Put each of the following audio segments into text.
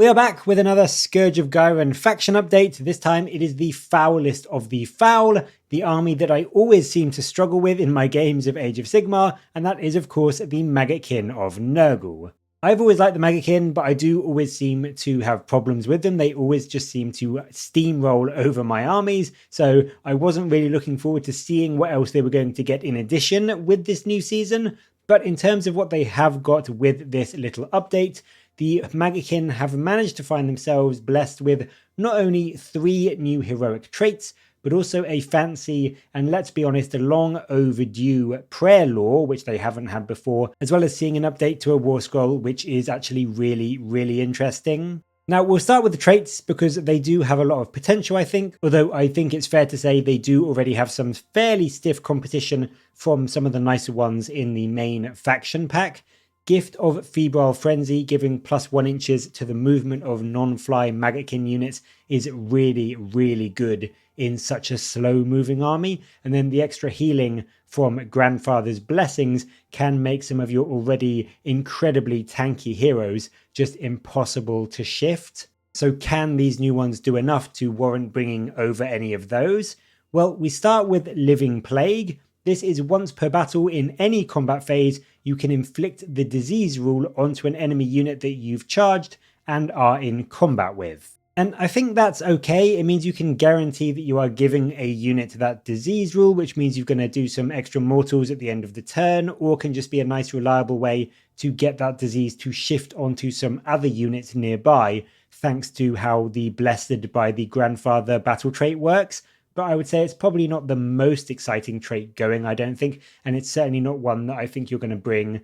We are back with another Scourge of Ghyran faction update. This time it is the foulest of the foul, the army that I always seem to struggle with in my games of Age of Sigmar, and that is of course the Maggotkin of Nurgle. I've always liked the Maggotkin, but I do always seem to have problems with them. They always just seem to steamroll over my armies, so I wasn't really looking forward to seeing what else they were going to get in addition with this new season. But in terms of what they have got with this little update, the Maggotkin have managed to find themselves blessed with not only 3 new heroic traits, but also a fancy and, let's be honest, a long overdue prayer lore, which they haven't had before, as well as seeing an update to a war scroll, which is actually really interesting. Now, we'll start with the traits because they do have a lot of potential, I think, although I think it's fair to say they do already have some fairly stiff competition from some of the nicer ones in the main faction pack. Gift of Febrile Frenzy, giving +1 inches to the movement of non-fly Maggotkin units, is really good in such a slow-moving army. And then the extra healing from Grandfather's Blessings can make some of your already incredibly tanky heroes just impossible to shift. So can these new ones do enough to warrant bringing over any of those? Well, we start with Living Plague. This is once per battle in any combat phase, you can inflict the disease rule onto an enemy unit that you've charged and are in combat with. And I think that's okay. It means you can guarantee that you are giving a unit that disease rule, which means you're going to do some extra mortals at the end of the turn, or can just be a nice reliable way to get that disease to shift onto some other units nearby, thanks to how the Blessed by the Grandfather battle trait works. But I would say it's probably not the most exciting trait going, I don't think, and it's certainly not one that I think you're going to bring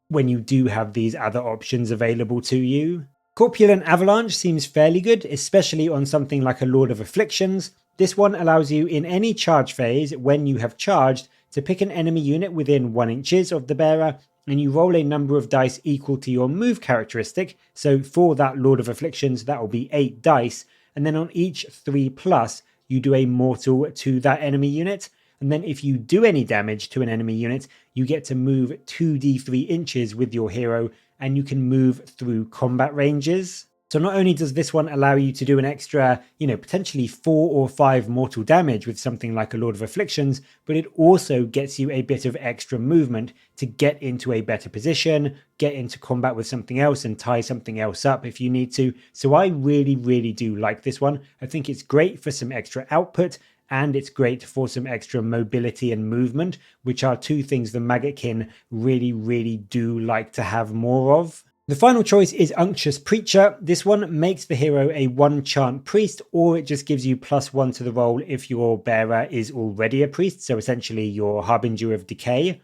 when you do have these other options available to you. Corpulent Avalanche seems fairly good, especially on something like a Lord of Afflictions. This one allows you in any charge phase, when you have charged, to pick an enemy unit within 1 inches of the bearer, and you roll a number of dice equal to your move characteristic. So for that Lord of Afflictions, that will be 8 dice, and then on each 3+, you do a mortal to that enemy unit, and then if you do any damage to an enemy unit, you get to move 2d3 inches with your hero, and you can move through combat ranges. So not only does this one allow you to do an extra, potentially 4 or 5 mortal damage with something like a Lord of Afflictions, but it also gets you a bit of extra movement to get into a better position, get into combat with something else and tie something else up if you need to. So I really do like this one. I think it's great for some extra output, and it's great for some extra mobility and movement, which are 2 things the Maggotkin really do like to have more of. The final choice is Unctuous Preacher. This one makes the hero a 1-chant priest, or it just gives you +1 to the roll if your bearer is already a priest, so essentially your Harbinger of Decay.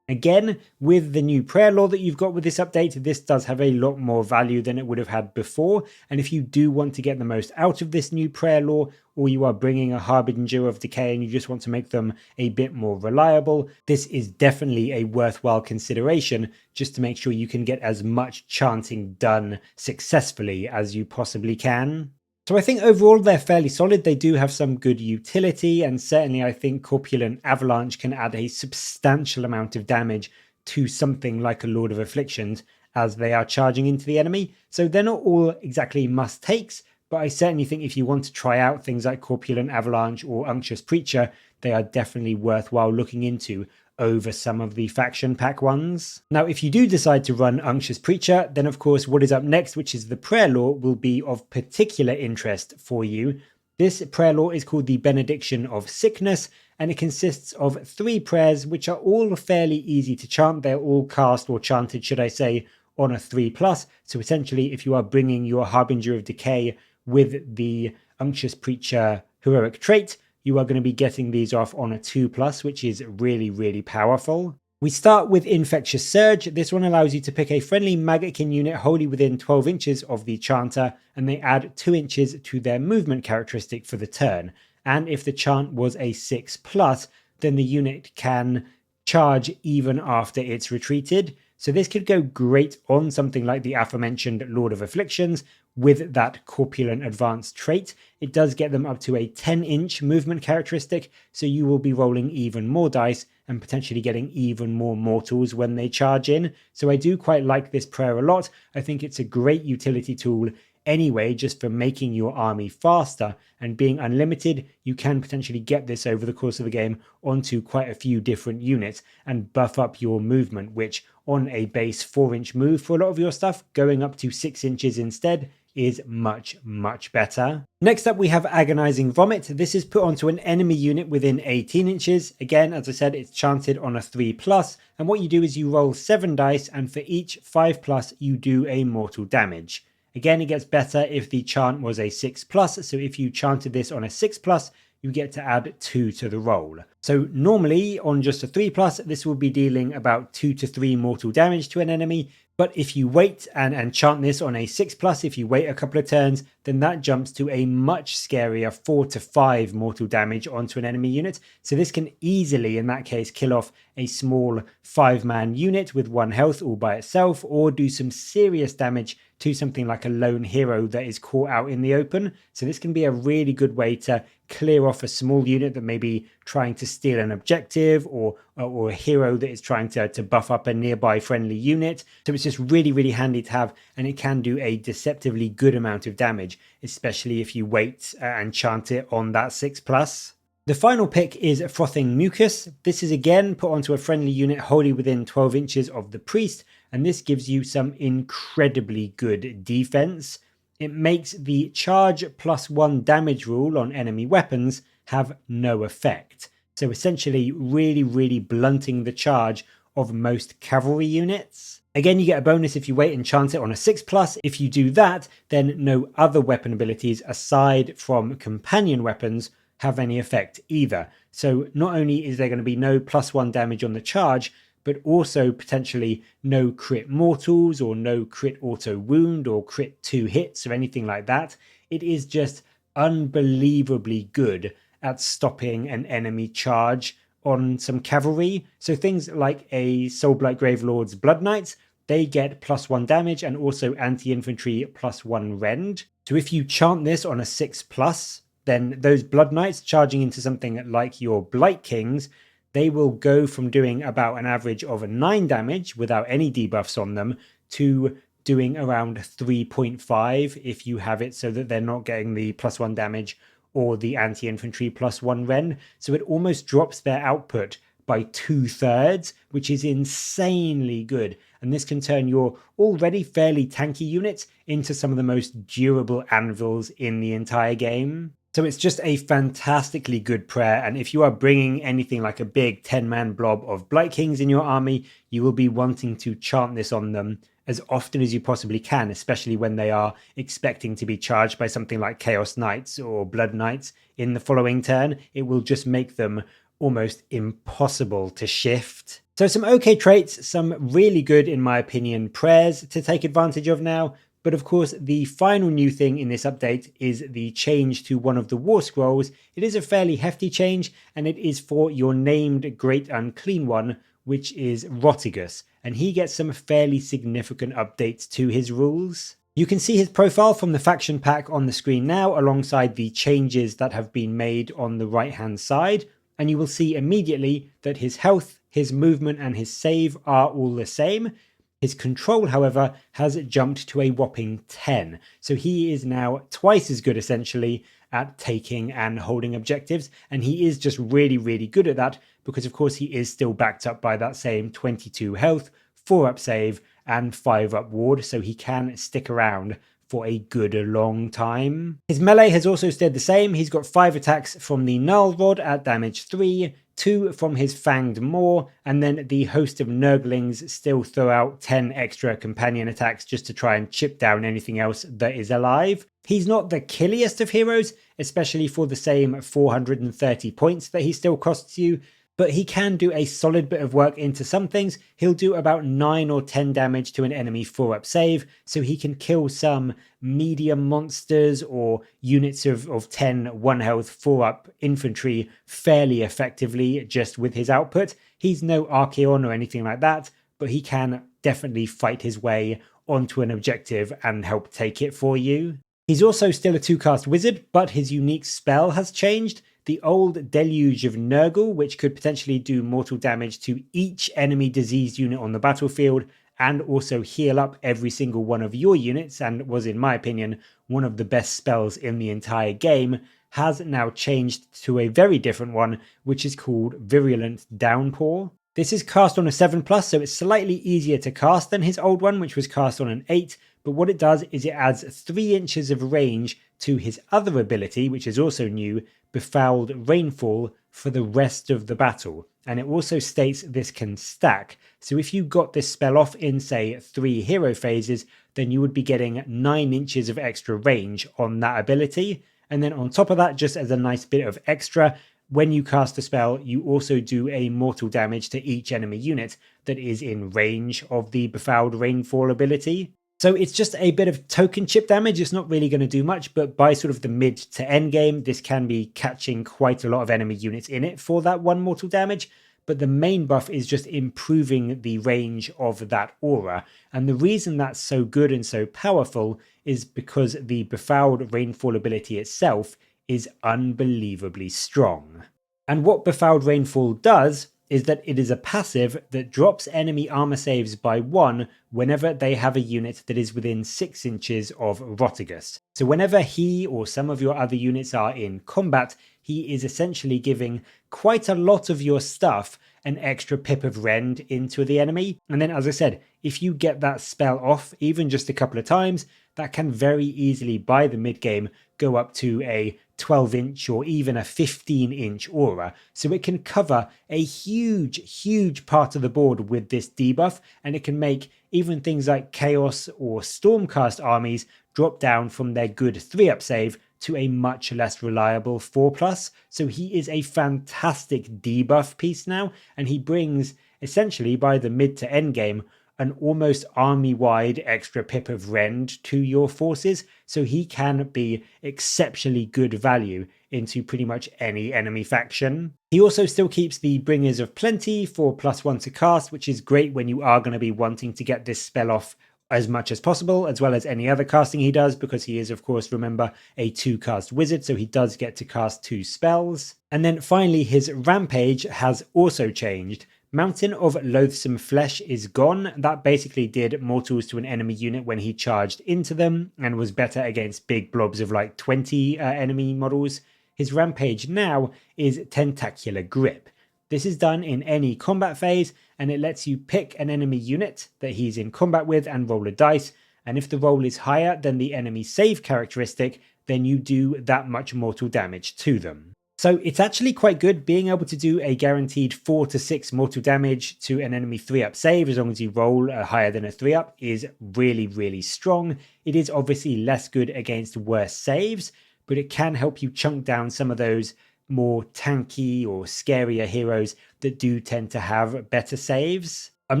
Again, with the new prayer lore that you've got with this update, this does have a lot more value than it would have had before, and if you do want to get the most out of this new prayer lore, or you are bringing a Harbinger of Decay and you just want to make them a bit more reliable, this is definitely a worthwhile consideration just to make sure you can get as much chanting done successfully as you possibly can. So I think overall they're fairly solid. They do have some good utility, and certainly I think Corpulent Avalanche can add a substantial amount of damage to something like a Lord of Afflictions as they are charging into the enemy. So they're not all exactly must-takes, but I certainly think if you want to try out things like Corpulent Avalanche or Unctuous Preacher, they are definitely worthwhile looking into over some of the faction pack ones. Now, if you do decide to run Unctuous Preacher, then of course what is up next, which is the prayer lore, will be of particular interest for you. This prayer lore is called the Benediction of Sickness, and it consists of 3 prayers, which are all fairly easy to chant. They're all cast, or chanted, should I say, on a 3+. So essentially, if you are bringing your Harbinger of Decay with the Unctuous Preacher heroic trait, you are going to be getting these off on a 2+, which is really powerful. We start with Infectious Surge. This one allows you to pick a friendly Maggotkin unit wholly within 12 inches of the chanter, and they add 2 inches to their movement characteristic for the turn. And if the chant was a 6+, then the unit can charge even after it's retreated. So this could go great on something like the aforementioned Lord of Afflictions with that Corpulent Advanced trait. It does get them up to a 10-inch movement characteristic, so you will be rolling even more dice and potentially getting even more mortals when they charge in. So I do quite like this prayer a lot. I think it's a great utility tool anyway, just for making your army faster. And being unlimited, you can potentially get this over the course of the game onto quite a few different units and buff up your movement, which on a base 4-inch move for a lot of your stuff, going up to 6 inches instead is much, much better. Next up, we have Agonizing Vomit. This is put onto an enemy unit within 18 inches. Again, as I said, it's chanted on a 3+, and what you do is you roll 7 dice, and for each 5+, you do a mortal damage. Again, it gets better if the chant was a 6+, so if you chanted this on a 6+, you get to add 2 to the roll. So normally on just a 3+, this will be dealing about 2 to 3 mortal damage to an enemy, but if you wait and chant this on a 6+, if you wait a couple of turns, then that jumps to a much scarier 4 to 5 mortal damage onto an enemy unit. So this can easily, in that case, kill off a small 5-man unit with 1 health all by itself, or do some serious damage to something like a lone hero that is caught out in the open. So this can be a really good way to clear off a small unit that may be trying to steal an objective, or a hero that is trying to buff up a nearby friendly unit. So it's just really, really handy to have, and it can do a deceptively good amount of damage, especially if you wait and chant it on that 6+. The final pick is Frothing Mucus. This is again put onto a friendly unit wholly within 12 inches of the priest, and this gives you some incredibly good defense. It makes the charge +1 damage rule on enemy weapons have no effect. So essentially really, really blunting the charge of most cavalry units. Again, you get a bonus if you wait and chant it on a 6+. If you do that, then no other weapon abilities aside from companion weapons have any effect either. So not only is there going to be no +1 damage on the charge, but also potentially no crit mortals or no crit auto wound or crit 2 hits or anything like that. It is just unbelievably good at stopping an enemy charge on some cavalry. So things like a Soulblight Gravelord's Blood Knights, they get +1 damage and also anti-infantry +1 rend. So if you chant this on a 6+, then those Blood Knights charging into something like your Blight Kings, they will go from doing about an average of 9 damage without any debuffs on them to doing around 3.5 if you have it so that they're not getting the +1 damage or the anti-infantry +1 rend. So it almost drops their output by 2/3, which is insanely good. And this can turn your already fairly tanky units into some of the most durable anvils in the entire game. So it's just a fantastically good prayer, and if you are bringing anything like a big 10-man blob of Blight Kings in your army, you will be wanting to chant this on them as often as you possibly can, especially when they are expecting to be charged by something like Chaos Knights or Blood Knights in the following turn. It will just make them almost impossible to shift. So some okay traits, some really good, in my opinion, prayers to take advantage of now. But of course, the final new thing in this update is the change to one of the War Scrolls. It is a fairly hefty change, and it is for your named Great Unclean One, which is Rotigus, and he gets some fairly significant updates to his rules. You can see his profile from the faction pack on the screen now, alongside the changes that have been made on the right-hand side, and you will see immediately that his health, his movement, and his save are all the same. His control, however, has jumped to a whopping 10, so he is now twice as good essentially at taking and holding objectives, and he is just really, really good at that because of course he is still backed up by that same 22 health, 4-up save, and 5-up ward, so he can stick around for a good long time. His melee has also stayed the same. He's got 5 attacks from the Gnarl Rod at damage 3, 2 from his Fanged Maw, and then the host of Nurglings still throw out 10 extra companion attacks just to try and chip down anything else that is alive. He's not the killiest of heroes, especially for the same 430 points that he still costs you, but he can do a solid bit of work into some things. He'll do about 9 or 10 damage to an enemy 4-up save, so he can kill some medium monsters or units of 10 1 health 4-up infantry fairly effectively just with his output. He's no Archaon or anything like that, but he can definitely fight his way onto an objective and help take it for you. He's also still a 2-cast wizard, but his unique spell has changed. The old Deluge of Nurgle, which could potentially do mortal damage to each enemy diseased unit on the battlefield and also heal up every single one of your units, and was, in my opinion, one of the best spells in the entire game, has now changed to a very different one, which is called Virulent Downpour. This is cast on a 7+, so it's slightly easier to cast than his old one, which was cast on an 8, but what it does is it adds 3 inches of range to his other ability, which is also new, Befouled Rainfall, for the rest of the battle. And it also states this can stack. So if you got this spell off in, say, 3 hero phases, then you would be getting 9 inches of extra range on that ability. And then on top of that, just as a nice bit of extra, when you cast a spell, you also do a mortal damage to each enemy unit that is in range of the Befouled Rainfall ability. So it's just a bit of token chip damage. It's not really going to do much, but by sort of the mid to end game, this can be catching quite a lot of enemy units in it for that 1 mortal damage. But the main buff is just improving the range of that aura. And the reason that's so good and so powerful is because the Befouled Rainfall ability itself is unbelievably strong. And what Befouled Rainfall does is that it is a passive that drops enemy armor saves by 1 whenever they have a unit that is within 6 inches of Rotigus. So whenever he or some of your other units are in combat, he is essentially giving quite a lot of your stuff an extra pip of rend into the enemy. And then, as I said, if you get that spell off even just a couple of times, that can very easily, by the mid game, go up to a 12-inch or even a 15-inch aura. So it can cover a huge part of the board with this debuff, and it can make even things like Chaos or Stormcast armies drop down from their good 3-up save to a much less reliable 4+. So he is a fantastic debuff piece now, and he brings, essentially by the mid to end game, an almost army-wide extra pip of rend to your forces, so he can be exceptionally good value into pretty much any enemy faction. He also still keeps the Bringers of Plenty for +1 to cast, which is great when you are going to be wanting to get this spell off as much as possible, as well as any other casting he does, because he is, of course, remember, a 2-cast wizard, so he does get to cast 2 spells. And then finally, his Rampage has also changed. Mountain of Loathsome Flesh is gone. That basically did mortals to an enemy unit when he charged into them and was better against big blobs of like 20 enemy models. His Rampage now is Tentacular Grip. This is done in any combat phase, and it lets you pick an enemy unit that he's in combat with and roll a dice, and if the roll is higher than the enemy save characteristic, then you do that much mortal damage to them. So it's actually quite good being able to do a guaranteed 4 to 6 mortal damage to an enemy 3-up save as long as you roll higher than a 3-up is really strong. It is obviously less good against worse saves, but it can help you chunk down some of those more tanky or scarier heroes that do tend to have better saves. I'm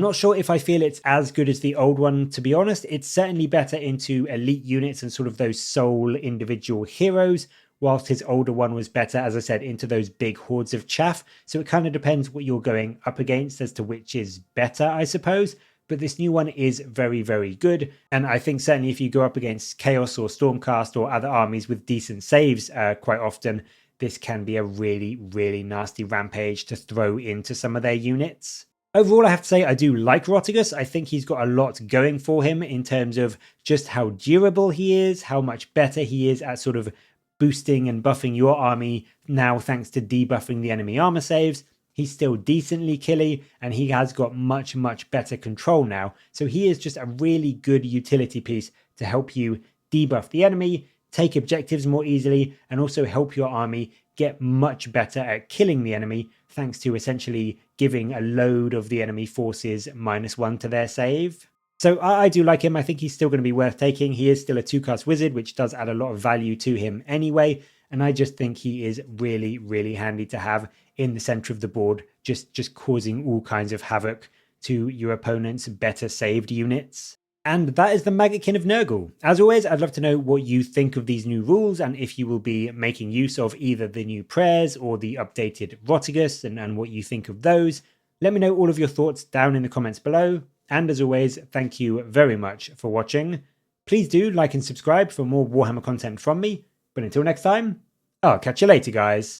not sure if I feel it's as good as the old one, to be honest. It's certainly better into elite units and sort of those sole individual heroes, whilst his older one was better, as I said, into those big hordes of chaff. So it kind of depends what you're going up against as to which is better, I suppose. But this new one is very good. And I think certainly if you go up against Chaos or Stormcast or other armies with decent saves quite often, this can be a really nasty Rampage to throw into some of their units. Overall, I have to say I do like Rotigus. I think he's got a lot going for him in terms of just how durable he is, how much better he is at sort of boosting and buffing your army now thanks to debuffing the enemy armor saves. He's still decently killy, and he has got much better control now. So he is just a really good utility piece to help you debuff the enemy, take objectives more easily, and also help your army get much better at killing the enemy, thanks to essentially giving a load of the enemy forces -1 to their save. So I do like him. I think he's still going to be worth taking. He is still a 2-cast wizard, which does add a lot of value to him anyway. And I just think he is really handy to have in the center of the board, just causing all kinds of havoc to your opponent's better saved units. And that is the Maggotkin of Nurgle. As always, I'd love to know what you think of these new rules and if you will be making use of either the new prayers or the updated Rotigus and what you think of those. Let me know all of your thoughts down in the comments below. And as always, thank you very much for watching. Please do like and subscribe for more Warhammer content from me. But until next time, I'll catch you later, guys.